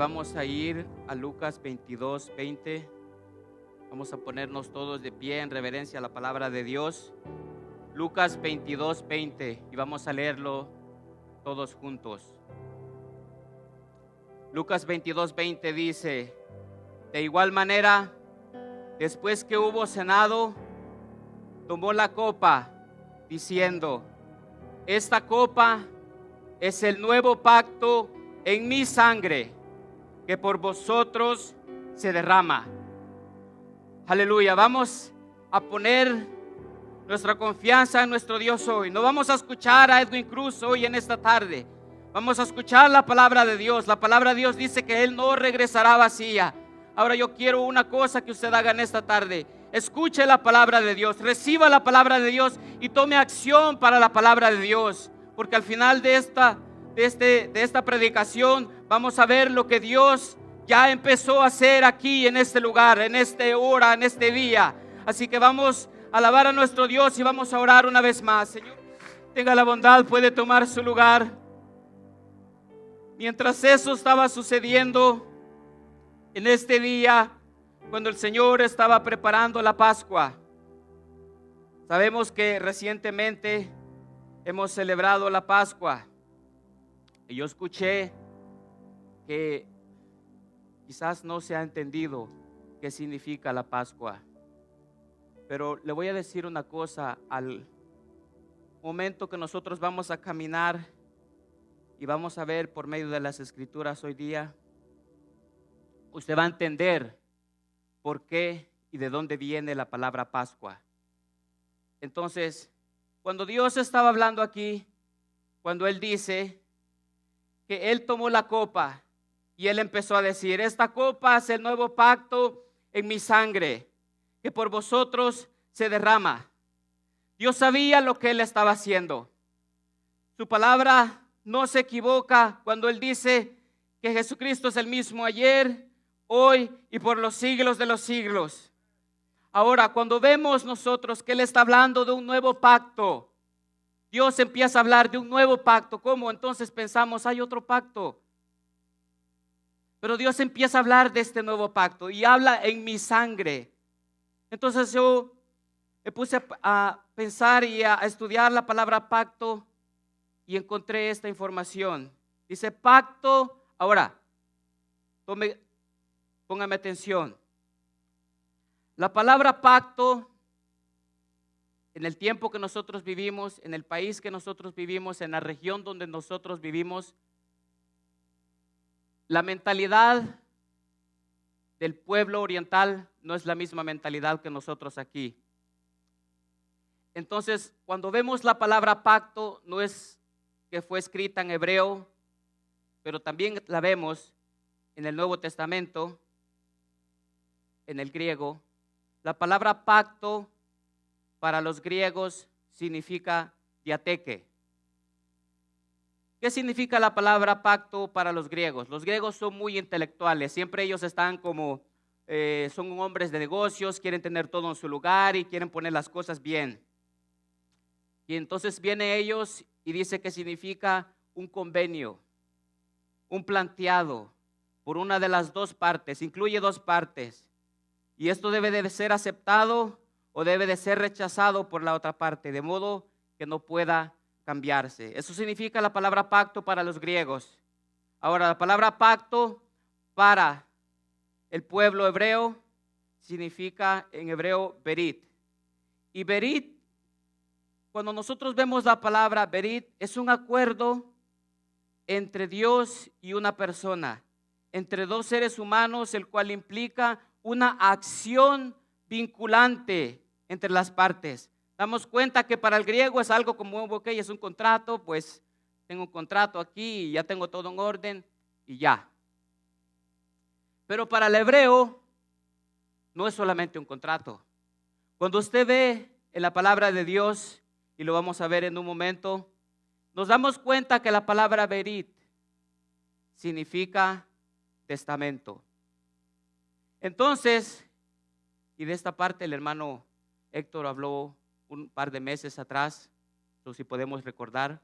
vamos a ir a Lucas 22:20. Vamos a ponernos todos de pie en reverencia a la palabra de Dios. Lucas 22:20, y vamos a leerlo todos juntos. Lucas 22:20 dice: de igual manera, después que hubo cenado, tomó la copa, diciendo: esta copa es el nuevo pacto en mi sangre, que por vosotros se derrama. Aleluya. Vamos a poner nuestra confianza en nuestro Dios hoy. No vamos a escuchar a Edwin Cruz hoy en esta tarde. Vamos a escuchar la palabra de Dios. La palabra de Dios dice que Él no regresará vacía. Ahora yo quiero una cosa que usted haga en esta tarde. Escuche la palabra de Dios, reciba la palabra de Dios y tome acción para la palabra de Dios. Porque al final de esta predicación vamos a ver lo que Dios ya empezó a hacer aquí en este lugar, en esta hora, en este día. Así que vamos a alabar a nuestro Dios y vamos a orar una vez más. Señor, tenga la bondad, puede tomar su lugar. Mientras eso estaba sucediendo en este día, cuando el Señor estaba preparando la Pascua, sabemos que recientemente hemos celebrado la Pascua. Y yo escuché que quizás no se ha entendido qué significa la Pascua. Pero le voy a decir una cosa: al momento que nosotros vamos a caminar y vamos a ver por medio de las Escrituras hoy día, usted va a entender por qué y de dónde viene la palabra Pascua. Entonces, cuando Dios estaba hablando aquí, cuando Él dice que Él tomó la copa y Él empezó a decir: esta copa es el nuevo pacto en mi sangre, que por vosotros se derrama. Dios sabía lo que Él estaba haciendo. Su palabra no se equivoca cuando Él dice que Jesucristo es el mismo ayer, hoy y por los siglos de los siglos. Ahora, cuando vemos nosotros que Él está hablando de un nuevo pacto, Dios empieza a hablar de un nuevo pacto. ¿Cómo? Entonces pensamos, hay otro pacto. Pero Dios empieza a hablar de este nuevo pacto y habla en mi sangre. Entonces yo me puse a pensar y a estudiar la palabra pacto y encontré esta información. Dice pacto. Ahora, póngame atención. La palabra pacto, en el tiempo que nosotros vivimos, en el país que nosotros vivimos, en la región donde nosotros vivimos, la mentalidad del pueblo oriental no es la misma mentalidad que nosotros aquí. Entonces, cuando vemos la palabra pacto, no es que fue escrita en hebreo, pero también la vemos en el Nuevo Testamento, en el griego. La palabra pacto para los griegos significa diateque. ¿Qué significa la palabra pacto para los griegos? Los griegos son muy intelectuales, siempre ellos están como, son hombres de negocios, quieren tener todo en su lugar y quieren poner las cosas bien. Y entonces viene ellos y dice que significa un convenio, un planteado por una de las dos partes, incluye dos partes. Y esto debe de ser aceptado o debe de ser rechazado por la otra parte, de modo que no pueda cambiarse. Eso significa la palabra pacto para los griegos. Ahora, la palabra pacto para el pueblo hebreo significa en hebreo berit. Y berit, cuando nosotros vemos la palabra berit, es un acuerdo entre Dios y una persona, entre dos seres humanos, el cual implica una acción vinculante entre las partes. Damos cuenta que para el griego es algo como, ok, es un contrato, pues tengo un contrato aquí y ya tengo todo en orden y ya. Pero para el hebreo no es solamente un contrato. Cuando usted ve en la palabra de Dios, y lo vamos a ver en un momento, nos damos cuenta que la palabra berit significa testamento. Entonces, y de esta parte el hermano Héctor habló un par de meses atrás, si podemos recordar.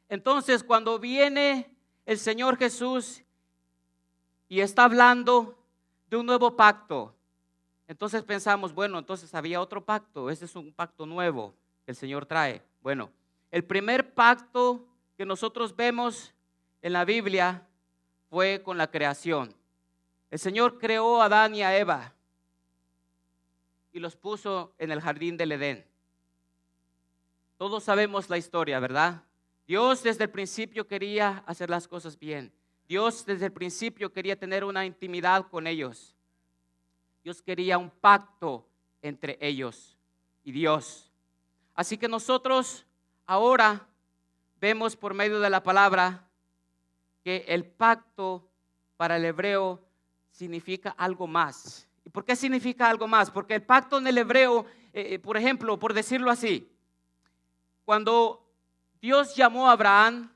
Entonces, cuando viene el Señor Jesús y está hablando de un nuevo pacto. Entonces pensamos, bueno, entonces había otro pacto, ese es un pacto nuevo que el Señor trae. Bueno, el primer pacto que nosotros vemos en la Biblia fue con la creación. El Señor creó a Adán y a Eva y los puso en el jardín del Edén. Todos sabemos la historia, ¿verdad? Dios desde el principio quería hacer las cosas bien. Dios desde el principio quería tener una intimidad con ellos. Dios quería un pacto entre ellos y Dios. Así que nosotros ahora vemos por medio de la palabra que el pacto para el hebreo significa algo más. ¿Y por qué significa algo más? Porque el pacto en el hebreo, por ejemplo, por decirlo así, cuando Dios llamó a Abraham,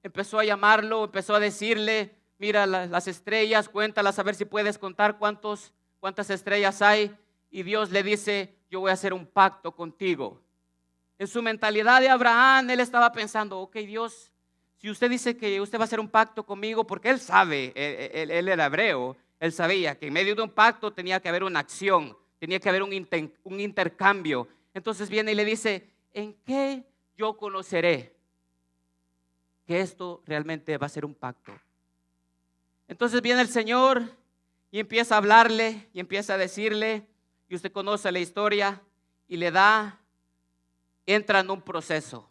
empezó a llamarlo, empezó a decirle, mira las estrellas, cuéntalas a ver si puedes contar cuántas estrellas hay. Y Dios le dice, yo voy a hacer un pacto contigo. En su mentalidad de Abraham, él estaba pensando, ok Dios, si usted dice que usted va a hacer un pacto conmigo, porque él sabe, él era hebreo, él sabía que en medio de un pacto tenía que haber una acción, tenía que haber un intercambio. Entonces viene y le dice, ¿en qué yo conoceré que esto realmente va a ser un pacto? Entonces viene el Señor y empieza a hablarle y empieza a decirle, y usted conoce la historia, y le entra en un proceso.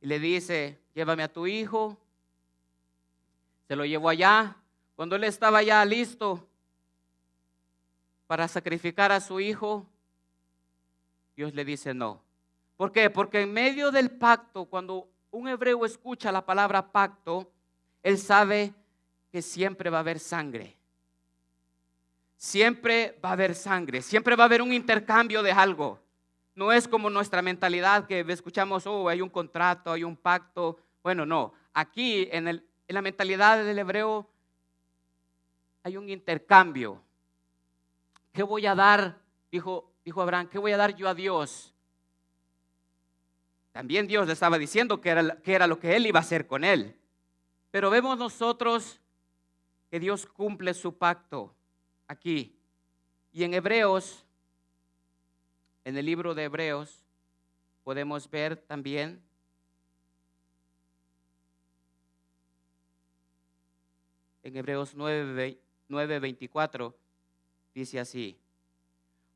Y le dice, llévame a tu hijo. Se lo llevó allá. Cuando él estaba ya listo para sacrificar a su hijo, Dios le dice no. ¿Por qué? Porque en medio del pacto, cuando un hebreo escucha la palabra pacto, él sabe que siempre va a haber sangre. Siempre va a haber sangre, siempre va a haber un intercambio de algo. No es como nuestra mentalidad que escuchamos, oh, hay un contrato, hay un pacto. Bueno, no. Aquí en la mentalidad del hebreo hay un intercambio. ¿Qué voy a dar? Dijo Abraham, ¿qué voy a dar yo a Dios? También Dios le estaba diciendo que era lo que él iba a hacer con él. Pero vemos nosotros que Dios cumple su pacto aquí. Y en Hebreos, en el libro de Hebreos, podemos ver también en Hebreos 9:24, dice así,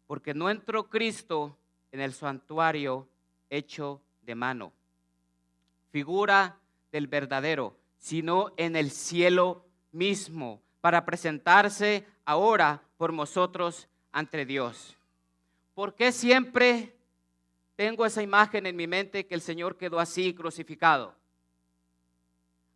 porque no entró Cristo en el santuario hecho de mano, figura del verdadero, sino en el cielo mismo, para presentarse ahora por nosotros ante Dios. ¿Por qué siempre tengo esa imagen en mi mente que el Señor quedó así crucificado?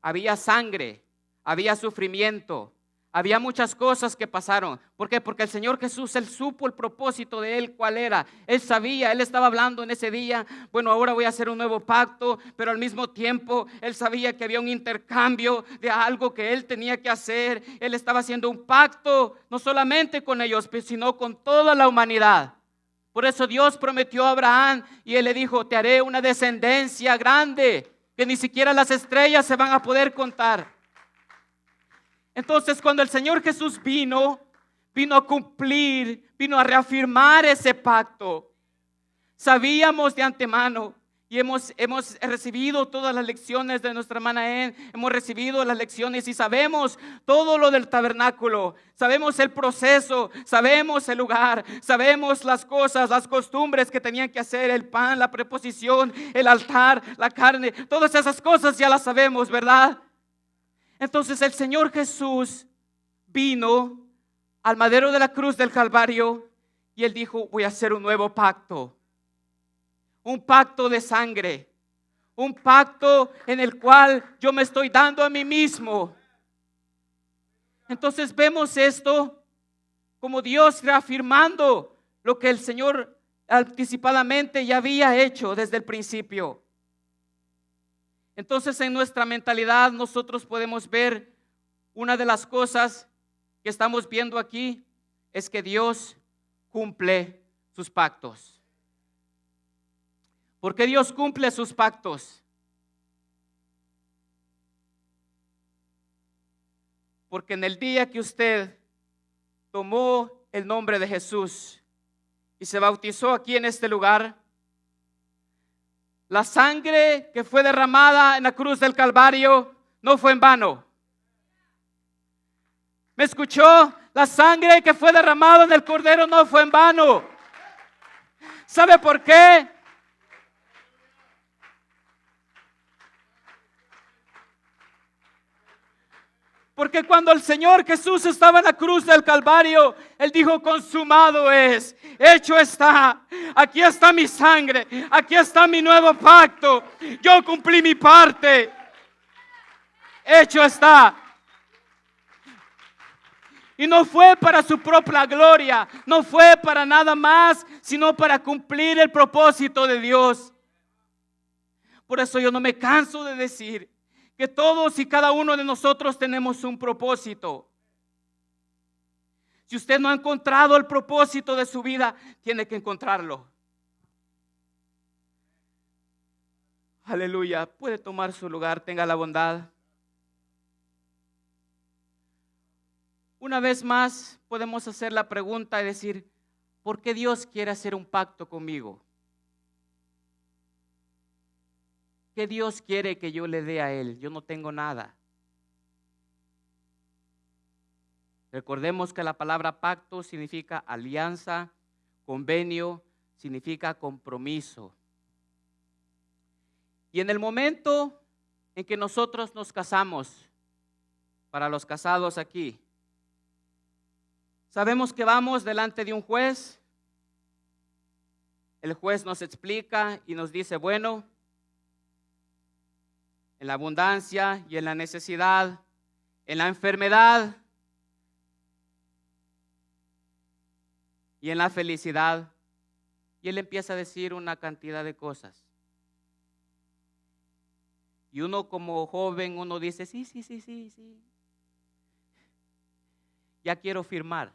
Había sangre, había sufrimiento, había muchas cosas que pasaron. ¿Por qué? Porque el Señor Jesús, Él supo el propósito de Él, cuál era. Él sabía, Él estaba hablando en ese día, bueno, ahora voy a hacer un nuevo pacto, pero al mismo tiempo Él sabía que había un intercambio de algo que Él tenía que hacer. Él estaba haciendo un pacto, no solamente con ellos, sino con toda la humanidad. Por eso Dios prometió a Abraham y Él le dijo, te haré una descendencia grande, que ni siquiera las estrellas se van a poder contar. Entonces, cuando el Señor Jesús vino a cumplir, vino a reafirmar ese pacto. Sabíamos de antemano y hemos recibido todas las lecciones de nuestra hermana En, hemos recibido las lecciones y sabemos todo lo del tabernáculo, sabemos el proceso, sabemos el lugar, sabemos las cosas, las costumbres que tenían que hacer, el pan, la preposición, el altar, la carne, todas esas cosas ya las sabemos, ¿verdad? Entonces el Señor Jesús vino al madero de la cruz del Calvario y Él dijo, voy a hacer un nuevo pacto. Un pacto de sangre. Un pacto en el cual yo me estoy dando a mí mismo. Entonces vemos esto como Dios reafirmando lo que el Señor anticipadamente ya había hecho desde el principio. Entonces en nuestra mentalidad nosotros podemos ver una de las cosas que estamos viendo aquí es que Dios cumple sus pactos. ¿Por qué Dios cumple sus pactos? Porque en el día que usted tomó el nombre de Jesús y se bautizó aquí en este lugar, la sangre que fue derramada en la cruz del Calvario no fue en vano. ¿Me escuchó? La sangre que fue derramada en el Cordero no fue en vano. ¿Sabe por qué? Porque cuando el Señor Jesús estaba en la cruz del Calvario, Él dijo: consumado es, hecho está, aquí está mi sangre, aquí está mi nuevo pacto, yo cumplí mi parte, hecho está. Y no fue para su propia gloria, no fue para nada más, sino para cumplir el propósito de Dios. Por eso yo no me canso de decir que todos y cada uno de nosotros tenemos un propósito. Si usted no ha encontrado el propósito de su vida, tiene que encontrarlo. Aleluya. Puede tomar su lugar, tenga la bondad. Una vez más podemos hacer la pregunta y decir: ¿por qué Dios quiere hacer un pacto conmigo? ¿Qué Dios quiere que yo le dé a Él? Yo no tengo nada. Recordemos que la palabra pacto significa alianza, convenio, significa compromiso. Y en el momento en que nosotros nos casamos, para los casados aquí, sabemos que vamos delante de un juez. El juez nos explica y nos dice: bueno, en la abundancia y en la necesidad, en la enfermedad y en la felicidad. Y él empieza a decir una cantidad de cosas. Y uno como joven, uno dice: sí. Ya quiero firmar.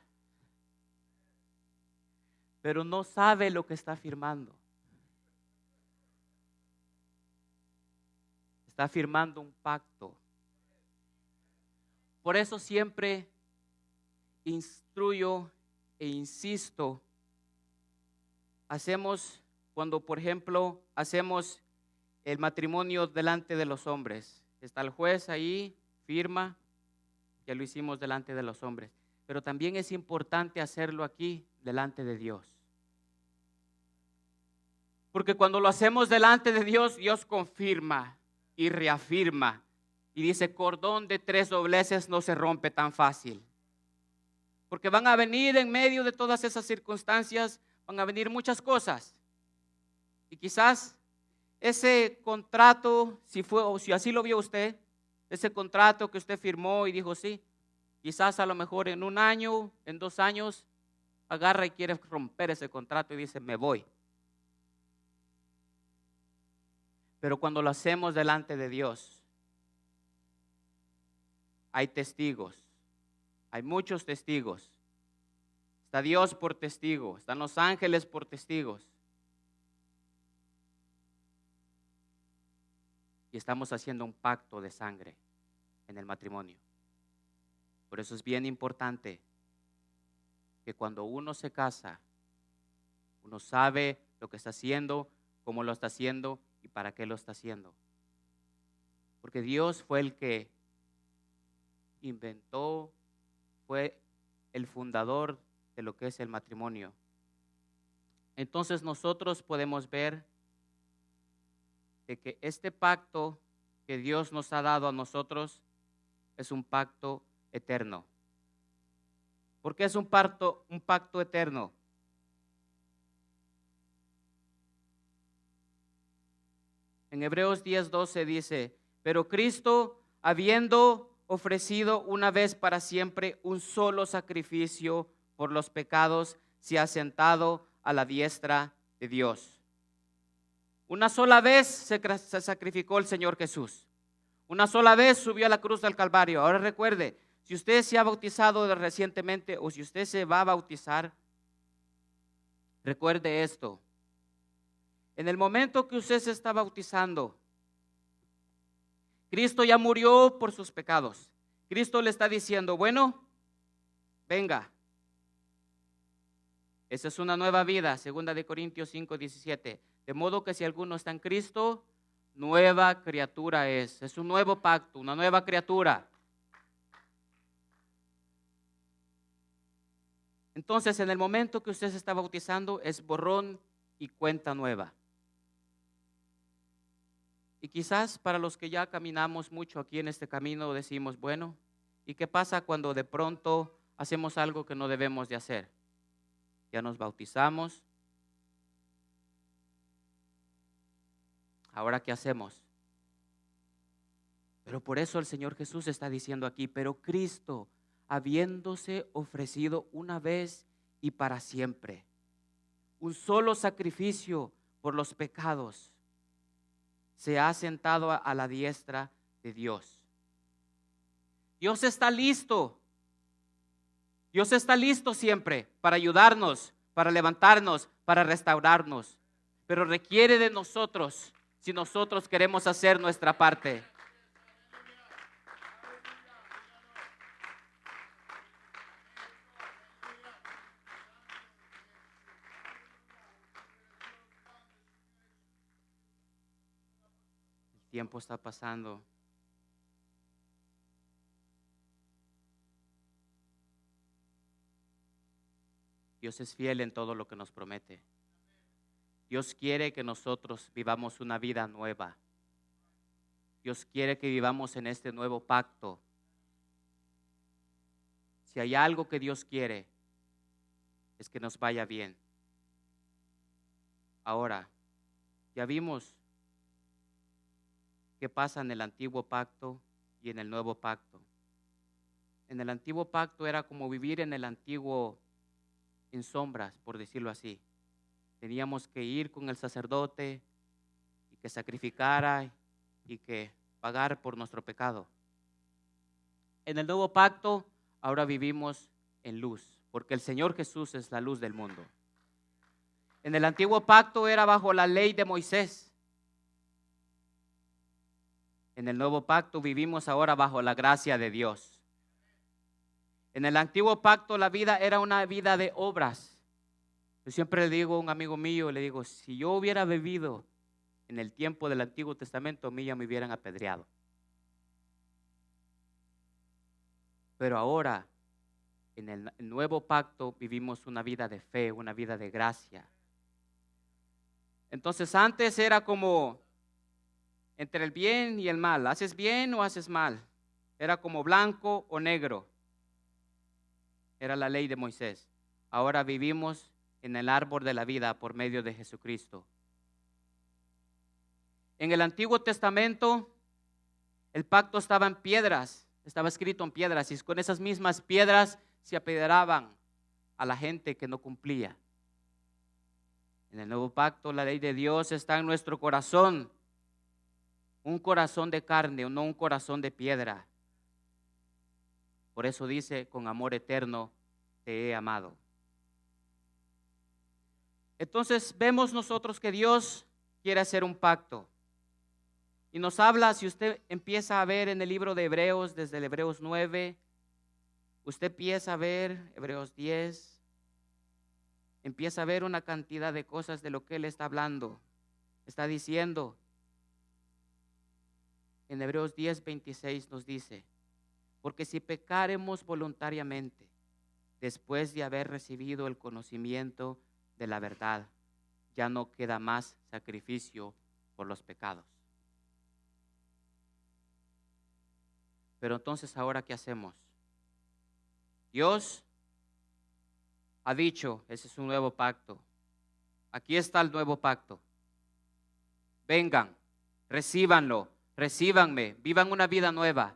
Pero no sabe lo que está firmando. Está firmando un pacto. Por eso siempre instruyo e insisto. Cuando por ejemplo hacemos el matrimonio delante de los hombres, está el juez ahí, firma, ya lo hicimos delante de los hombres. Pero también es importante hacerlo aquí delante de Dios. Porque cuando lo hacemos delante de Dios, Dios confirma y reafirma. Y dice: cordón de 3 dobleces no se rompe tan fácil. Porque van a venir en medio de todas esas circunstancias, van a venir muchas cosas. Y quizás ese contrato, si fue o si así lo vio usted, ese contrato que usted firmó y dijo sí, quizás a lo mejor en 1 año, en 2 años, agarra y quiere romper ese contrato y dice: me voy. Pero cuando lo hacemos delante de Dios, hay testigos, hay muchos testigos. Está Dios por testigo, están los ángeles por testigos. Y estamos haciendo un pacto de sangre en el matrimonio. Por eso es bien importante que cuando uno se casa, uno sabe lo que está haciendo, cómo lo está haciendo y para qué lo está haciendo. Porque Dios fue el que inventó, fue el fundador de lo que es el matrimonio. Entonces nosotros podemos ver de que este pacto que Dios nos ha dado a nosotros es un pacto eterno. ¿Por qué es un pacto eterno? En Hebreos 10:12 dice: pero Cristo, habiendo ofrecido una vez para siempre un solo sacrificio por los pecados, se ha sentado a la diestra de Dios. Una sola vez se sacrificó el Señor Jesús. Una sola vez subió a la cruz del Calvario. Ahora recuerde, si usted se ha bautizado recientemente o si usted se va a bautizar, recuerde esto. En el momento que usted se está bautizando, Cristo ya murió por sus pecados. Cristo le está diciendo, bueno, venga. Esa es una nueva vida, 2 Corintios 5:17. De modo que si alguno está en Cristo, nueva criatura es. Es un nuevo pacto, una nueva criatura. Entonces, en el momento que usted se está bautizando, es borrón y cuenta nueva. Y quizás para los que ya caminamos mucho aquí en este camino, decimos, bueno, ¿y qué pasa cuando de pronto hacemos algo que no debemos de hacer? Ya nos bautizamos. ¿Ahora qué hacemos? Pero por eso el Señor Jesús está diciendo aquí, pero Cristo, habiéndose ofrecido una vez y para siempre, un solo sacrificio por los pecados, se ha sentado a la diestra de Dios. Dios está listo. Dios está listo siempre para ayudarnos, para levantarnos, para restaurarnos. Pero requiere de nosotros si nosotros queremos hacer nuestra parte. El tiempo está pasando. Dios es fiel en todo lo que nos promete. Dios quiere que nosotros vivamos una vida nueva. Dios quiere que vivamos en este nuevo pacto. Si hay algo que Dios quiere, es que nos vaya bien. Ahora, ya vimos qué pasa en el antiguo pacto y en el nuevo pacto. En el antiguo pacto era como vivir en el antiguo en sombras, por decirlo así. Teníamos que ir con el sacerdote y que sacrificara y que pagara por nuestro pecado. En el nuevo pacto ahora vivimos en luz, porque el Señor Jesús es la luz del mundo. En el antiguo pacto era bajo la ley de Moisés. En el nuevo pacto vivimos ahora bajo la gracia de Dios. En el antiguo pacto la vida era una vida de obras. Yo siempre le digo a un amigo mío, le digo, si yo hubiera vivido en el tiempo del Antiguo Testamento, a mí ya me hubieran apedreado. Pero ahora, en el nuevo pacto, vivimos una vida de fe, una vida de gracia. Entonces antes era como entre el bien y el mal. ¿Haces bien o haces mal? Era como blanco o negro. Era la ley de Moisés. Ahora vivimos en el árbol de la vida por medio de Jesucristo. En el Antiguo Testamento, el pacto estaba en piedras, estaba escrito en piedras, y con esas mismas piedras se apedreaban a la gente que no cumplía. En el nuevo pacto, la ley de Dios está en nuestro corazón, un corazón de carne, no un corazón de piedra. Por eso dice, con amor eterno te he amado. Entonces vemos nosotros que Dios quiere hacer un pacto. Y nos habla, si usted empieza a ver en el libro de Hebreos, desde el Hebreos 9, usted empieza a ver Hebreos 10, empieza a ver una cantidad de cosas de lo que Él está hablando. Está diciendo, en Hebreos 10:26 nos dice, porque si pecaremos voluntariamente, después de haber recibido el conocimiento de la verdad, ya no queda más sacrificio por los pecados. Pero entonces, ¿ahora qué hacemos? Dios ha dicho, ese es un nuevo pacto. Aquí está el nuevo pacto. Vengan, recíbanlo, recíbanme, vivan una vida nueva.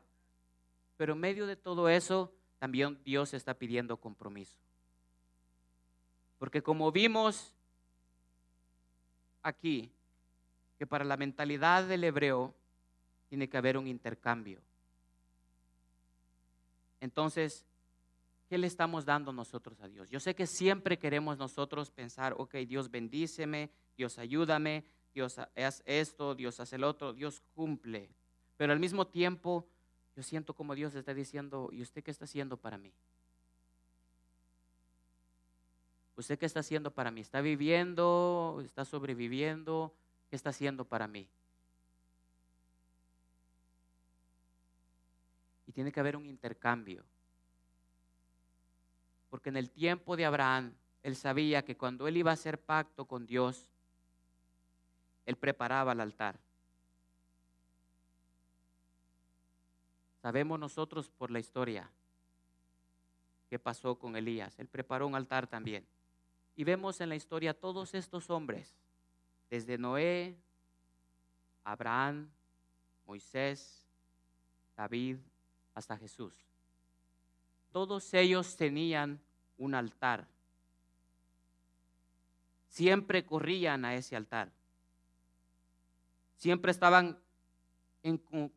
Pero en medio de todo eso, también Dios está pidiendo compromiso. Porque como vimos aquí, que para la mentalidad del hebreo tiene que haber un intercambio. Entonces, ¿qué le estamos dando nosotros a Dios? Yo sé que siempre queremos nosotros pensar, ok, Dios bendíceme, Dios ayúdame, Dios haz esto, Dios hace el otro, Dios cumple. Pero al mismo tiempo, yo siento como Dios está diciendo, ¿y usted qué está haciendo para mí? ¿Usted qué está haciendo para mí? ¿Está viviendo? ¿Está sobreviviendo? ¿Qué está haciendo para mí? Y tiene que haber un intercambio. Porque en el tiempo de Abraham, él sabía que cuando él iba a hacer pacto con Dios, él preparaba el altar. Sabemos nosotros por la historia qué pasó con Elías. Él preparó un altar también. Y vemos en la historia todos estos hombres, desde Noé, Abraham, Moisés, David, hasta Jesús. Todos ellos tenían un altar. Siempre corrían a ese altar. Siempre estaban en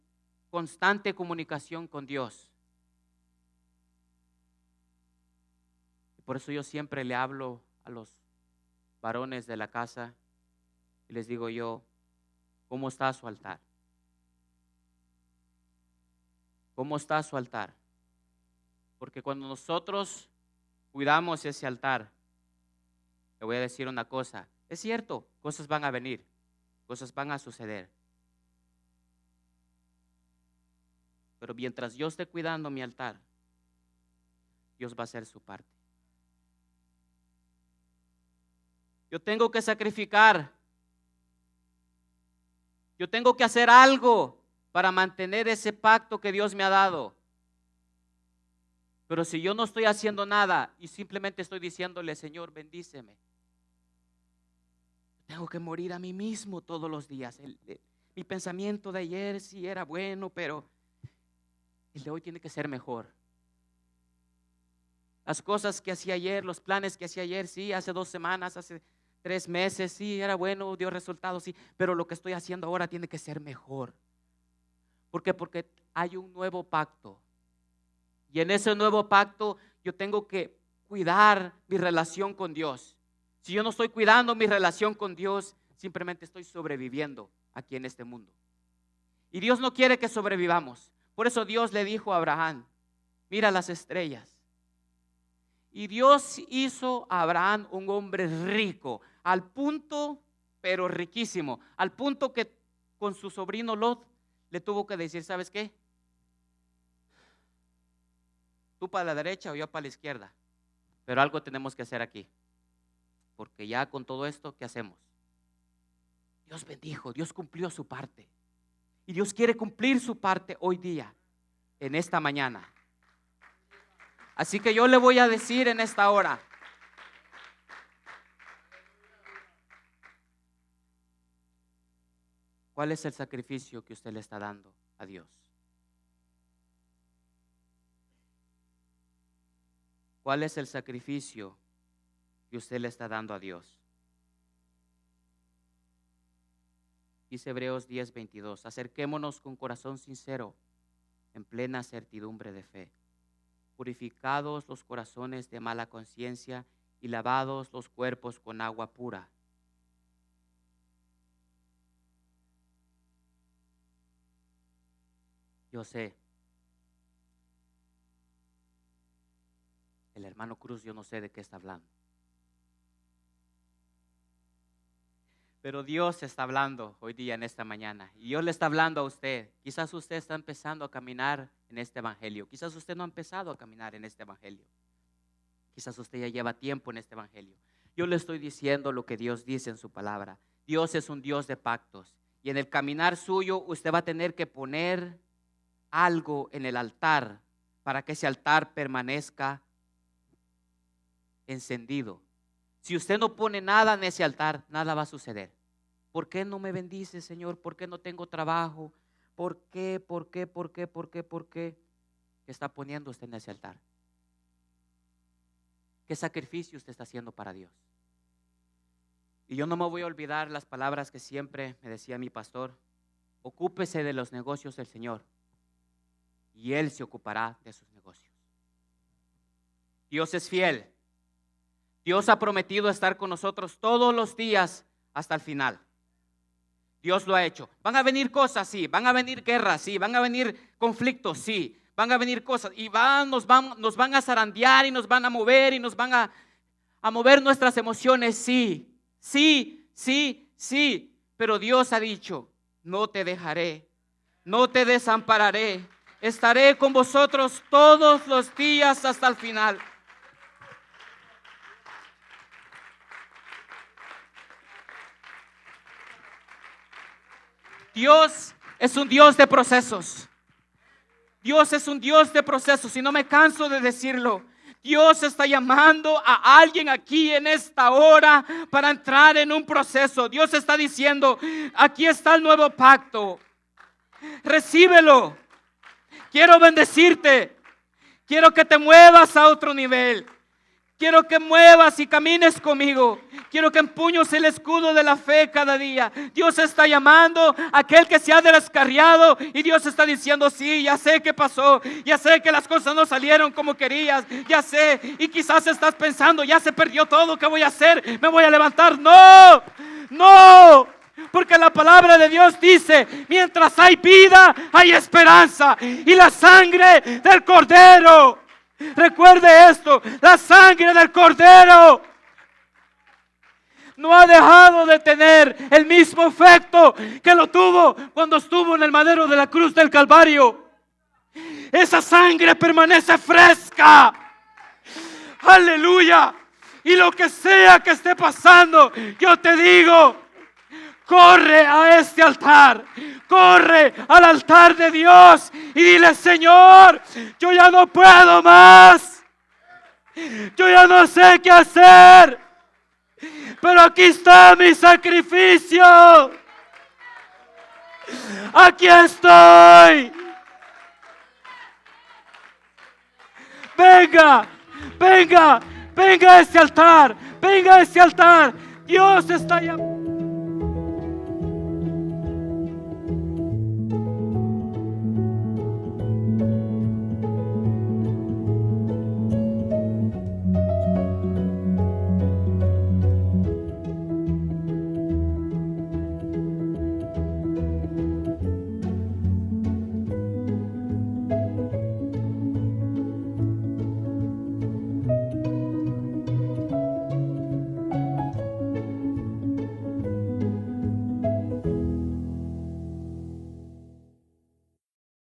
constante comunicación con Dios. Y por eso yo siempre le hablo a los varones de la casa y les digo yo, ¿cómo está su altar? ¿Cómo está su altar? Porque cuando nosotros cuidamos ese altar, le voy a decir una cosa, es cierto, cosas van a venir, cosas van a suceder. Pero mientras yo esté cuidando mi altar, Dios va a hacer su parte. Yo tengo que sacrificar. Yo tengo que hacer algo para mantener ese pacto que Dios me ha dado. Pero si yo no estoy haciendo nada y simplemente estoy diciéndole, Señor, bendíceme, tengo que morir a mí mismo todos los días. Mi pensamiento de ayer sí era bueno, pero el de hoy tiene que ser mejor. Las cosas que hacía ayer, los planes que hacía ayer, sí, hace 2 semanas, hace 3 meses, sí, era bueno, dio resultados, sí, pero lo que estoy haciendo ahora tiene que ser mejor. ¿Por qué? Porque hay un nuevo pacto. Y en ese nuevo pacto yo tengo que cuidar mi relación con Dios. Si yo no estoy cuidando mi relación con Dios, simplemente estoy sobreviviendo aquí en este mundo. Y Dios no quiere que sobrevivamos. Por eso Dios le dijo a Abraham, mira las estrellas. Y Dios hizo a Abraham un hombre rico, al punto, pero riquísimo, al punto que con su sobrino Lot le tuvo que decir, ¿sabes qué? Tú para la derecha o yo para la izquierda. Pero algo tenemos que hacer aquí. Porque ya con todo esto, ¿qué hacemos? Dios bendijo, Dios cumplió su parte. Y Dios quiere cumplir su parte hoy día, en esta mañana. Así que yo le voy a decir en esta hora, ¿cuál es el sacrificio que usted le está dando a Dios? ¿Cuál es el sacrificio que usted le está dando a Dios? Dice Hebreos 10:22, acerquémonos con corazón sincero, en plena certidumbre de fe, purificados los corazones de mala conciencia y lavados los cuerpos con agua pura. Yo sé, el hermano Cruz, yo no sé de qué está hablando. Pero Dios está hablando hoy día en esta mañana. Y Dios le está hablando a usted. Quizás usted está empezando a caminar en este evangelio. Quizás usted no ha empezado a caminar en este evangelio. Quizás usted ya lleva tiempo en este evangelio. Yo le estoy diciendo lo que Dios dice en su palabra. Dios es un Dios de pactos. Y en el caminar suyo usted va a tener que poner algo en el altar para que ese altar permanezca encendido. Si usted no pone nada en ese altar, nada va a suceder. ¿Por qué no me bendice, Señor? ¿Por qué no tengo trabajo? ¿Por qué? ¿Qué está poniendo usted en ese altar? ¿Qué sacrificio usted está haciendo para Dios? Y yo no me voy a olvidar las palabras que siempre me decía mi pastor. Ocúpese de los negocios del Señor y Él se ocupará de sus negocios. Dios es fiel. Dios ha prometido estar con nosotros todos los días hasta el final. Dios lo ha hecho. Van a venir cosas, sí. Van a venir guerras, sí. Van a venir conflictos, sí. Van a venir cosas y nos van a zarandear y nos van a mover y nos van a mover nuestras emociones, sí. Sí, sí, sí. Pero Dios ha dicho, no te dejaré, no te desampararé. Estaré con vosotros todos los días hasta el final. Dios es un Dios de procesos. Dios es un Dios de procesos y no me canso de decirlo. Dios está llamando a alguien aquí en esta hora para entrar en un proceso. Dios está diciendo, aquí está el nuevo pacto. Recíbelo. Quiero bendecirte. Quiero que te muevas a otro nivel. Quiero que muevas y camines conmigo. Quiero que empuñes el escudo de la fe cada día. Dios está llamando a aquel que se ha descarriado y Dios está diciendo, sí, ya sé qué pasó. Ya sé que las cosas no salieron como querías. Ya sé. Y quizás estás pensando, ya se perdió todo. ¿Qué voy a hacer? ¿Me voy a levantar? No, no. Porque la palabra de Dios dice, mientras hay vida, hay esperanza. Y la sangre del Cordero, recuerde esto, la sangre del Cordero no ha dejado de tener el mismo efecto que lo tuvo cuando estuvo en el madero de la cruz del Calvario. Esa sangre permanece fresca. Aleluya. Y lo que sea que esté pasando, yo te digo, corre a este altar, corre al altar de Dios y dile, Señor, yo ya no puedo más, yo ya no sé qué hacer, pero aquí está mi sacrificio, aquí estoy. Venga, venga, venga a este altar, venga a este altar. Dios está llamando.